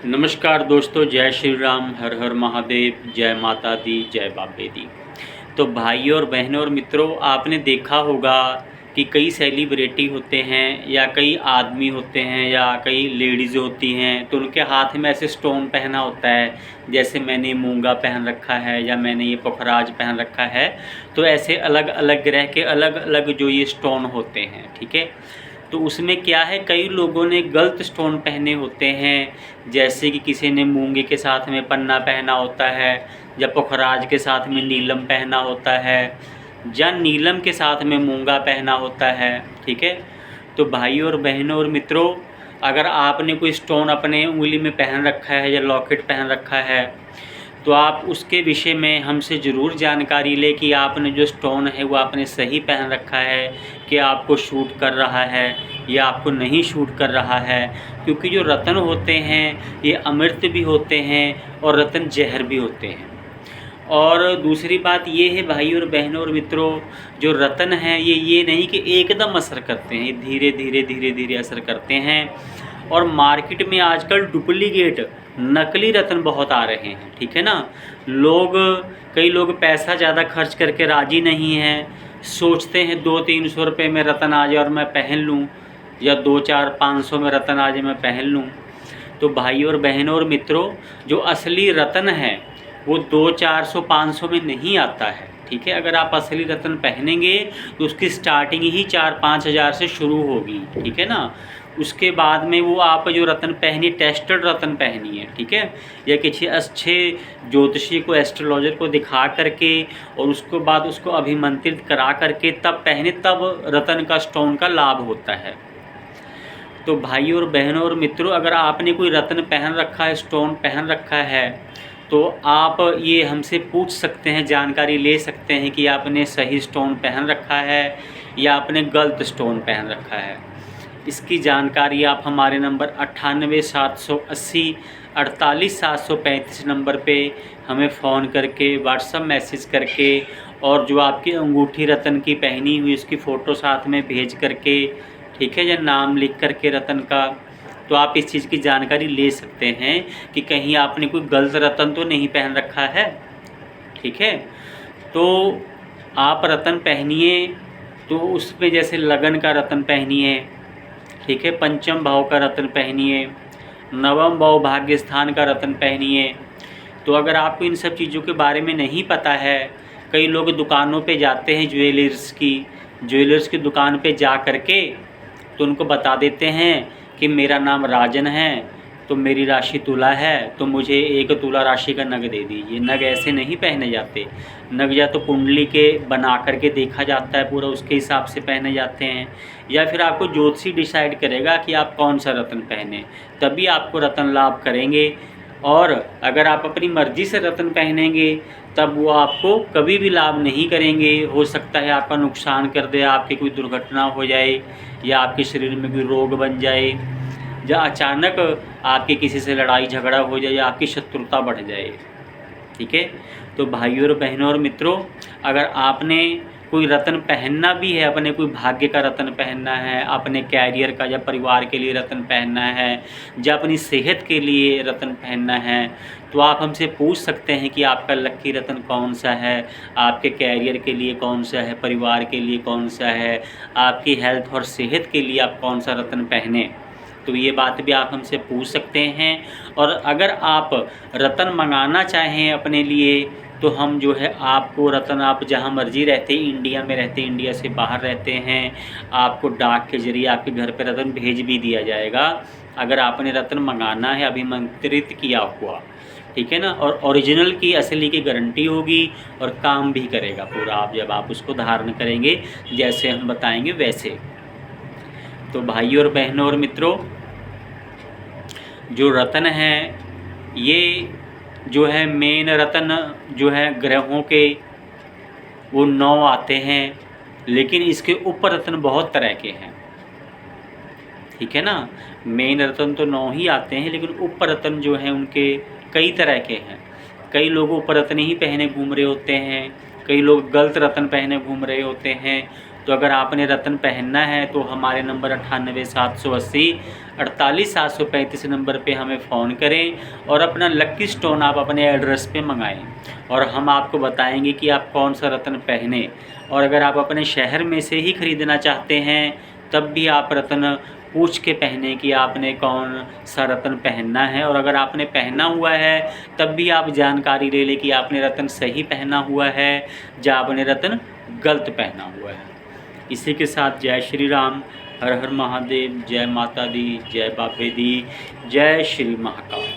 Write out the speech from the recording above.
नमस्कार दोस्तों, जय श्री राम, हर हर महादेव, जय माता दी, जय बाबे दी। तो भाइयों और बहनों और मित्रों, आपने देखा होगा कि कई सेलिब्रिटी होते हैं या कई आदमी होते हैं या कई लेडीज़ होती हैं, तो उनके हाथ में ऐसे स्टोन पहना होता है। जैसे मैंने मूंगा पहन रखा है या मैंने ये पुखराज पहन रखा है। तो ऐसे अलग अलग ग्रह के अलग अलग जो ये स्टोन होते हैं, ठीक है। तो उसमें क्या है, कई लोगों ने गलत स्टोन पहने होते हैं। जैसे कि किसी ने मूंगे के साथ में पन्ना पहना होता है, या पुखराज के साथ में नीलम पहना होता है, या नीलम के साथ में मूंगा पहना होता है, ठीक है। तो भाइयों और बहनों और मित्रों, अगर आपने कोई स्टोन अपने उंगली में पहन रखा है या लॉकेट पहन रखा है, तो आप उसके विषय में हमसे ज़रूर जानकारी लें कि आपने जो स्टोन है वो आपने सही पहन रखा है, कि आपको शूट कर रहा है या आपको नहीं शूट कर रहा है। क्योंकि जो रत्न होते हैं ये अमृत भी होते हैं और रत्न जहर भी होते हैं। और दूसरी बात ये है भाइयों और बहनों और मित्रों, जो रत्न हैं ये नहीं कि एकदम असर करते हैं, ये धीरे धीरे धीरे धीरे असर करते हैं। और मार्केट में आजकल डुप्लीकेट नकली रत्न बहुत आ रहे हैं, ठीक है ना। कई लोग पैसा ज़्यादा खर्च करके राज़ी नहीं हैं। सोचते हैं 200-300 रुपये में रत्न आ जाए और मैं पहन लूँ, या 2-4-500 में रत्न आ जाए मैं पहन लूँ। तो भाइयों और बहनों और मित्रों, जो असली रत्न है वो 200-400-500 में नहीं आता है, ठीक है। अगर आप असली रत्न पहनेंगे तो उसकी स्टार्टिंग ही 4-5 हज़ार से शुरू होगी, ठीक है ना। उसके बाद में वो आप जो रत्न पहनिए, टेस्टेड रत्न पहनिए, ठीक है। या किसी अच्छे ज्योतिषी को, एस्ट्रोलॉजर को दिखा करके और उसके बाद उसको अभिमंत्रित करा करके तब पहने, तब रत्न का स्टोन का लाभ होता है। तो भाइयों और बहनों और मित्रों, अगर आपने कोई रत्न पहन रखा है, स्टोन पहन रखा है, तो आप ये हमसे पूछ सकते हैं, जानकारी ले सकते हैं कि आपने सही स्टोन पहन रखा है या आपने गलत स्टोन पहन रखा है। इसकी जानकारी आप हमारे नंबर 98-780-48-735 नंबर पे हमें फ़ोन करके, व्हाट्सएप मैसेज करके, और जो आपकी अंगूठी रत्न की पहनी हुई उसकी फ़ोटो साथ में भेज करके, ठीक है, या नाम लिख करके रत्न का, तो आप इस चीज़ की जानकारी ले सकते हैं कि कहीं आपने कोई गलत रत्न तो नहीं पहन रखा है, ठीक है। तो आप रत्न पहनिए तो उसमें जैसे लगन का रत्न पहनिए, ठीक है, पंचम भाव का रत्न पहनिए, नवम भाव भाग्य स्थान का रत्न पहनिए। तो अगर आपको इन सब चीज़ों के बारे में नहीं पता है, कई लोग दुकानों पे जाते हैं, ज्वेलर्स की दुकान पे जा करके तो उनको बता देते हैं कि मेरा नाम राजन है, तो मेरी राशि तुला है, तो मुझे 1 तुला राशि का नग दे दीजिए। नग ऐसे नहीं पहने जाते। नग या तो कुंडली के बना करके देखा जाता है, पूरा उसके हिसाब से पहने जाते हैं, या फिर आपको ज्योतिषी डिसाइड करेगा कि आप कौन सा रत्न पहने, तभी आपको रत्न लाभ करेंगे। और अगर आप अपनी मर्ज़ी से रत्न पहनेंगे तब वो आपको कभी भी लाभ नहीं करेंगे। हो सकता है आपका नुकसान कर दे, आपकी कोई दुर्घटना हो जाए, या आपके शरीर में कोई रोग बन जाए, या अचानक आपके किसी से लड़ाई झगड़ा हो जाए, या आपकी शत्रुता बढ़ जाए, ठीक है। तो भाइयों और बहनों और मित्रों, अगर आपने कोई रत्न पहनना भी है, अपने कोई भाग्य का रत्न पहनना है, अपने कैरियर का या परिवार के लिए रत्न पहनना है, या अपनी सेहत के लिए रत्न पहनना है, तो आप हमसे पूछ सकते हैं कि आपका लकी रत्न कौन सा है, आपके कैरियर के लिए कौन सा है, परिवार के लिए कौन सा है, आपकी हेल्थ और सेहत के लिए आप कौन सा रत्न पहने। तो ये बात भी आप हमसे पूछ सकते हैं। और अगर आप रत्न मंगाना चाहें अपने लिए, तो हम जो है आपको रत्न, आप जहां मर्ज़ी रहते, इंडिया में रहते, इंडिया से बाहर रहते हैं, आपको डाक के ज़रिए आपके घर पे रत्न भेज भी दिया जाएगा, अगर आपने रत्न मंगाना है अभिमंत्रित किया हुआ, ठीक है ना। और ओरिजिनल की, असली की गारंटी होगी और काम भी करेगा पूरा, आप जब आप उसको धारण करेंगे जैसे हम बताएंगे वैसे। तो भाइयों और बहनों और मित्रों, जो रत्न है ये जो है मेन रत्न जो है ग्रहों के, वो 9 आते हैं, लेकिन इसके ऊपर रत्न बहुत तरह के हैं, ठीक है ना। मेन रत्न तो 9 ही आते हैं, लेकिन ऊपर रत्न जो हैं उनके कई तरह के हैं। कई लोग ऊपर रत्न ही पहने घूम रहे होते हैं, कई लोग गलत रत्न पहने घूम रहे होते हैं। तो अगर आपने रत्न पहनना है तो हमारे नंबर 98 780 48 735 नंबर पे हमें फ़ोन करें और अपना लक्की स्टोन आप अपने एड्रेस पे मंगाएं और हम आपको बताएंगे कि आप कौन सा रत्न पहने। और अगर आप अपने शहर में से ही ख़रीदना चाहते हैं तब भी आप रत्न पूछ के पहने कि आपने कौन सा रत्न पहनना है, और अगर आपने पहना हुआ है तब भी आप जानकारी ले लें कि आपने रत्न सही पहना हुआ है या आपने रत्न गलत पहना हुआ है। इसी के साथ जय श्री राम, हर हर महादेव, जय माता दी, जय बाबे दी, जय श्री महाकाल।